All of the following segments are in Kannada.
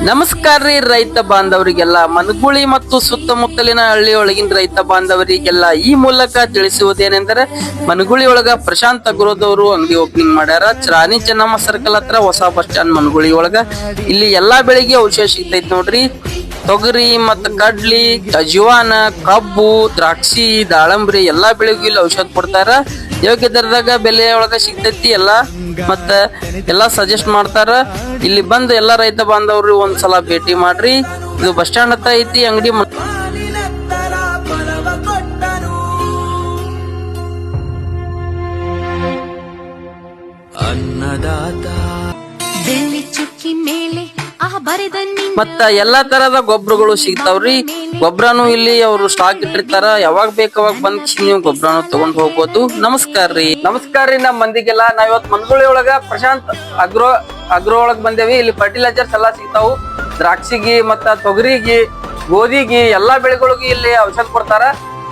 ನಮಸ್ಕಾರ ರೀ ರೈತ ಬಾಂಧವರಿಗೆಲ್ಲ, ಮನಗುಳಿ ಮತ್ತು ಸುತ್ತಮುತ್ತಲಿನ ಹಳ್ಳಿಯೊಳಗಿನ ರೈತ ಬಾಂಧವರಿಗೆಲ್ಲ ಈ ಮೂಲಕ ತಿಳಿಸುವುದೇನೆಂದರೆ, ಮನಗುಳಿ ಒಳಗ ಪ್ರಶಾಂತ್ ಅಗ್ರೋದವರು ಅಂಗಡಿ ಓಪನಿಂಗ್ ಮಾಡ್ಯಾರ. ರಾಣಿ ಚೆನ್ನಮ್ಮ ಸರ್ಕಲ್ ಹತ್ರ ಹೊಸ ಬಸ್ ಸ್ಟ್ಯಾಂಡ್ ಮನಗುಳಿ ಒಳಗ. ಇಲ್ಲಿ ಎಲ್ಲಾ ಬೆಳಿಗ್ಗೆ ಔಷಧ ಸಿಗ್ತೈತಿ ನೋಡ್ರಿ. ತೊಗರಿ ಮತ್ತ ಕಡ್ಲಿ, ಅಜ್ವಾನ, ಕಬ್ಬು, ದ್ರಾಕ್ಷಿ, ದಾಳಂಬ್ರಿ ಎಲ್ಲಾ ಬೆಳೆಗೂ ಇಲ್ಲಿ ಔಷಧ ಕೊಡ್ತಾರ. ಯೋಗ್ಯ ದರದಾಗ ಬೆಲೆ ಒಳಗ ಸಿಗ್ತೈತಿ ಎಲ್ಲಾ. ಮತ್ತ ಎಲ್ಲಾ ಸಜೆಸ್ಟ್ ಮಾಡ್ತಾರ. ಇಲ್ಲಿ ಬಂದು ಎಲ್ಲಾ ರೈತ ಬಾಂಧವರು ಒಂದ್ಸಲ ಭೇಟಿ ಮಾಡ್ರಿ. ಇದು ಬಸ್ ಸ್ಟ್ಯಾಂಡ್ ಹತ್ತ ಐತಿ ಅಂಗಡಿ. ಮತ್ತ ಎಲ್ಲಾ ತರದ ಗೊಬ್ಬರಗಳು ಸಿಗ್ತಾವ್ರಿ. ಗೊಬ್ಬರನು ಇಲ್ಲಿ ಅವರು ಸ್ಟಾಕ್ ಇಟ್ಟಿರ್ತಾರ. ಯಾವಾಗ ಬೇಕು ಅವಾಗ ಬಂದ್ ನೀವು ಗೊಬ್ಬರನು ತಗೊಂಡ್ ಹೋಗ್ಬೋದು. ನಮಸ್ಕಾರ ರೀ ನಮ್ ಮಂದಿಗೆಲ್ಲ. ನಾವ್ ಇವತ್ ಮನಗುಳಿ ಒಳಗ ಪ್ರಶಾಂತ್ ಅಗ್ರೋ ಒಳಗ್ ಬಂದೇವಿ. ಇಲ್ಲಿ ಫರ್ಟಿಲೈಸರ್ಸ್ ಎಲ್ಲಾ ಸಿಗ್ತಾವು. ದ್ರಾಕ್ಷಿಗಿ ಮತ್ತ ತೊಗರಿಗೆ, ಗೋಧಿಗಿ ಎಲ್ಲಾ ಬೆಳೆಗಳಿಗೂ ಇಲ್ಲಿ ಔಷಧ ಕೊಡ್ತಾರ.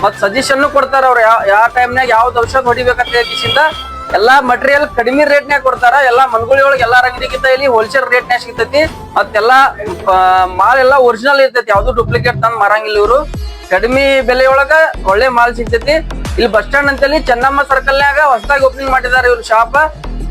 ಮತ್ ಸಜೆಷನ್ ಕೊಡ್ತಾರ. ಅವ್ರ ಯಾವ ಟೈಮ್ನಾಗ ಯಾವ್ದು ಔಷಧ ಹೊಡಿಬೇಕಂತ ಕಿಸಿಂದ ಎಲ್ಲಾ ಮಟೀರಿಯಲ್ ಕಡಿಮೆ ರೇಟ್ನ್ಯಾಗ ಕೊಡ್ತಾರ. ಎಲ್ಲಾ ಮನಗುಳಿ ಒಳಗೆ ಎಲ್ಲಾ ಅಂಗಡಿಗಿಂತ ಇಲ್ಲಿ ಹೋಲ್ಸೇಲ್ ರೇಟ್ನ್ಯಾಗ ಸಿಗ್ತೈತಿ. ಮತ್ತೆಲ್ಲಾ ಮಾಲ್ ಎಲ್ಲಾ ಒರಿಜಿನಲ್ ಇರ್ತೈತಿ. ಯಾವ್ದು ಡೂಪ್ಲಿಕೇಟ್ ತಂದ್ ಮಾರಂಗಿಲ್ಲ ಇವ್ರು. ಕಡಿಮೆ ಬೆಲೆಯೊಳಗ ಒಳ್ಳೆ ಮಾಲ್ ಸಿಗ್ತೈತಿ. ಇಲ್ಲಿ ಬಸ್ ಸ್ಟ್ಯಾಂಡ್ ಅಂತೇಳಿ ಚೆನ್ನಮ್ಮ ಸರ್ಕಲ್ನ್ಯಾಗ ಹೊಸದಾಗಿ ಓಪನಿಂಗ್ ಮಾಡಿದಾರೆ ಇವ್ರು ಶಾಪ್.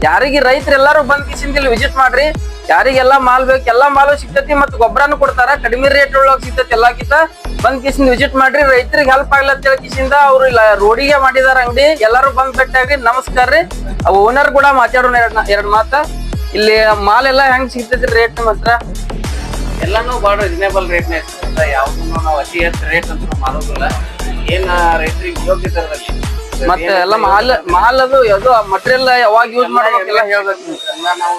ಯಾರಿಗೆ ರೈತರು ಎಲ್ಲಾರು ಬಂದ್ ಕಿಸಿಂದ ಇಲ್ಲಿ ವಿಸಿಟ್ ಮಾಡ್ರಿ. ಯಾರಿಗೆಲ್ಲಾ ಮಾಲ್ ಬೇಕು ಎಲ್ಲಾ ಮಾಲು ಸಿಗ್ತೈತಿ. ಮತ್ ಗೊಬ್ಬರನು ಕೊಡ್ತಾರ. ಕಡಿಮೆ ರೇಟ್ ಒಳಗ್ ಸಿಗ್ತೈತಿ ಎಲ್ಲಾಕಿಂತ. ಬಂದ್ ಕಿಸಿಂದ ವಿಸಿಟ್ ಮಾಡ್ರಿ. ರೈತರಿಗೆ ಹೆಲ್ಪ್ ಆಗ್ಲ ಅಂತ ಹೇಳಿ ಕಿಸಿಂದ ಅವ್ರು ಇಲ್ಲ ರೋಡಿಗೆ ಮಾಡಿದಾರ ಅಂಗಡಿ. ಎಲ್ಲಾರು ಬಂದ್ ಭೇಟಿಯಾಗ್ರಿ. ನಮಸ್ಕಾರ ರೀ. ಓನರ್ ಕೂಡ ಮಾತಾಡೋಣ ಎರಡ್ ಮಾತ. ಇಲ್ಲಿ ಮಾಲ್ ಎಲ್ಲಾ ಹೆಂಗ್ ಸಿಗ್ತೈತಿ ರೇಟ್ ಮಾತ್ರ? ಎಲ್ಲಾನು ಬಾಳ ರೀಸನೇಬಲ್ ರೇಟ್ ಯಾವ್ದು ನಾವು ಅತಿ ಹೆಚ್ಚು ರೇಟ್ ಅಂತ ಮಾಡೋದಿಲ್ಲ. ಏನ್ ರೈತರಿಗೆ ಯೋಗ್ಯತರದಲ್ಲಿ ಮತ್ತೆ ಎಲ್ಲ ಮಾಲ್ ಅದು ಯಾವ್ದು ಮಟೀರಿಯಲ್ ಯಾವಾಗ ಯೂಸ್ ಮಾಡ್ಬೇಕೆಲ್ಲ ಹೇಳ್ಬೇಕು. ಎಲ್ಲ ನಾವು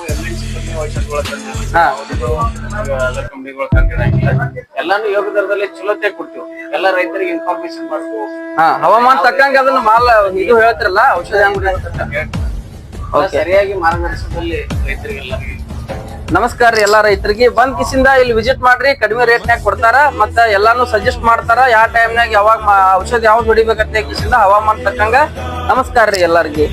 ಎಲ್ಲಾನು ಯೋಗ್ಯ ದರದಲ್ಲಿ ಚಲೋತೆ ಕೊಡ್ತೀವಿ. ಎಲ್ಲ ರೈತರಿಗೆ ಇನ್ಫಾರ್ಮೇಶನ್ ಮಾಡ್ತೀವಿ. ಹವಾಮಾನ ತಕ್ಕಂಗೆ ಅದನ್ನ ಮಾಲ್ ಇದು ಹೇಳ್ತಿರಲ್ಲ ಔಷಧ ಸರಿಯಾಗಿ ಮಾರ್ಗದರ್ಶನದಲ್ಲಿ ರೈತರಿಗೆಲ್ಲ. ನಮಸ್ಕಾರ ರೀ ಎಲ್ಲಾ ರೈತರಿಗೆ. ಬಂದ್ ಕಿಸಿಂದ ಇಲ್ಲಿ ವಿಸಿಟ್ ಮಾಡ್ರಿ. ಕಡಿಮೆ ರೇಟ್ನ್ಯಾಗ ಕೊಡ್ತಾರ. ಮತ್ತ ಎಲ್ಲಾನು ಸಜೆಸ್ಟ್ ಮಾಡ್ತಾರ. ಯಾವ ಟೈಮ್ನಾಗ ಯಾವಾಗ ಔಷಧ ಯಾವ್ದು ಹೊಡಿಬೇಕಂತ ಕಿಸಿಂದ ಹವಾಮಾನ ತಕ್ಕಂಗ. ನಮಸ್ಕಾರ ರೀ ಎಲ್ಲಾರ್ಗಿ.